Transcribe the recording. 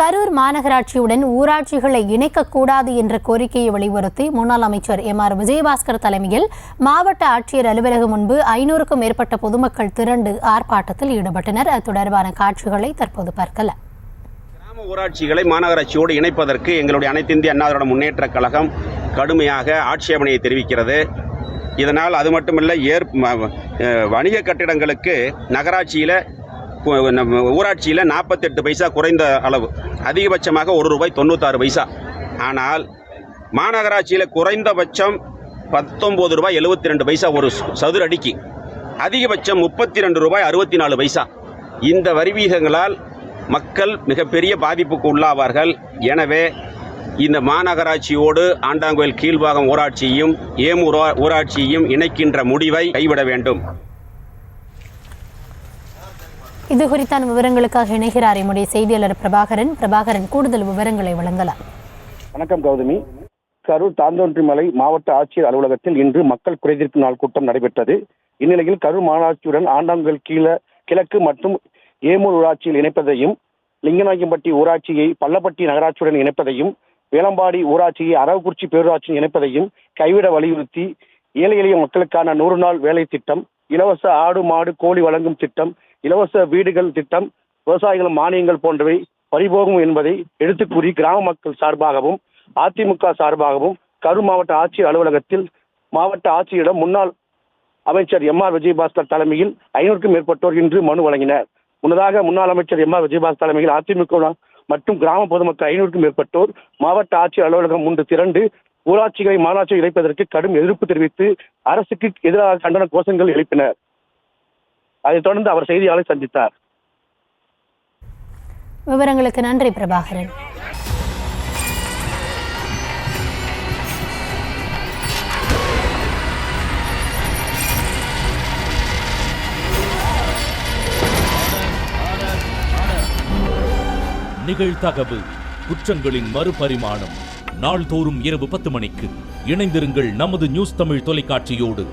கரூர் மாநகராட்சியுடன் ஊராட்சிகளை இணைக்கக்கூடாது என்ற கோரிக்கையை வலியுறுத்தி முன்னாள் அமைச்சர் எம்.ஆர். விஜயபாஸ்கர் தலைமையில் மாவட்ட ஆட்சியர் அலுவலகம் முன்பு 500க்கும் மேற்பட்ட பொதுமக்கள் திரண்டு ஆர்ப்பாட்டத்தில் ஈடுபட்டனர். அது தொடர்பான காட்சிகளை தற்போது பார்க்கலாம். கிராம ஊராட்சிகளை மாநகராட்சியோடு இணைப்பதற்கு எங்களுடைய அனைத்து இந்திய அண்ணா திராவிட முன்னேற்றக் கழகம் கடுமையாக ஆட்சேபனையை தெரிவிக்கிறது. இதனால் அது மட்டுமல்ல, வணிக கட்டிடங்களுக்கு நகராட்சியில் ஊராட்சியில் 48 பைசா குறைந்த அளவு, அதிகபட்சமாக ₹1.96. ஆனால் மாநகராட்சியில் குறைந்தபட்சம் ₹19.72 ஒரு சதுர அடிக்கு, அதிகபட்சம் ₹32.64. இந்த வரி விகிதங்களால் மக்கள் மிகப்பெரிய பாதிப்புக்கு உள்ளாவார்கள். எனவே இந்த மாநகராட்சியோடு ஆண்டாங்கோயில் கீழ்பாகம் ஊராட்சியையும் ஏமூர் ஊராட்சியையும் இணைக்கின்ற முடிவை கைவிட வேண்டும். இது குறித்தான விவரங்களுக்காக இணைகிறார் எம்முடைய செய்தியாளர் பிரபாகரன். கூடுதல் விவரங்களை வழங்கலாம். வணக்கம் கௌதமி. கரூர் தாந்தோன்றிமலை மாவட்ட ஆட்சியர் அலுவலகத்தில் இன்று மக்கள் குறைதீர்ப்பு நாள் கூட்டம் நடைபெற்றது. இந்நிலையில் கரூர் மாநகராட்சியுடன் ஆண்டாங்கோயில் கிழக்கு மற்றும் ஏமூர் ஊராட்சியில் இணைப்பதையும், லிங்கநாயக்கம்பட்டி ஊராட்சியை பள்ளப்பட்டி நகராட்சியுடன் இணைப்பதையும், வேளம்பாடி ஊராட்சியை அரவக்குறிச்சி பேரூராட்சியில் இணைப்பதையும் கைவிட வலியுறுத்தி ஏழை எளிய மக்களுக்கான 100 நாள் வேலை திட்டம், இலவச ஆடு மாடு கோழி வழங்கும் திட்டம், இலவச வீடுகள் திட்டம், விவசாயிகள் மானியங்கள் போன்றவை பறிபோகும் என்பதை எடுத்து கூறி கிராம மக்கள் சார்பாகவும் அதிமுக சார்பாகவும் கரூர் மாவட்ட ஆட்சியர் அலுவலகத்தில் மாவட்ட ஆட்சியரிடம் முன்னாள் அமைச்சர் எம்.ஆர். விஜயபாஸ்கர் தலைமையில் 500க்கும் மேற்பட்டோர் இன்று மனு வழங்கினர். முன்னதாக முன்னாள் அமைச்சர் எம்.ஆர். விஜயபாஸ்கர் தலைமையில் அதிமுக மற்றும் கிராம பொதுமக்கள் 500க்கும் மேற்பட்டோர் மாவட்ட ஆட்சியர் அலுவலகம் முன்பு திரண்டு ஊராட்சிகளை மாநகராட்சியை இணைப்பதற்கு கடும் எதிர்ப்பு தெரிவித்து அரசுக்கு எதிராக கண்டன கோஷங்கள் எழுப்பினர். அதைத் தொடர்ந்து அவர் செய்தியாளரை சந்தித்தார். விவரங்களுக்கு நன்றி பிரபாகரன். நிகழ்தகவு குற்றங்களின் மறுபரிமாணம் நாள்தோறும் இரவு 10 மணிக்கு இணைந்திருங்கள் நமது நியூஸ் தமிழ் தொலைக்காட்சியோடு.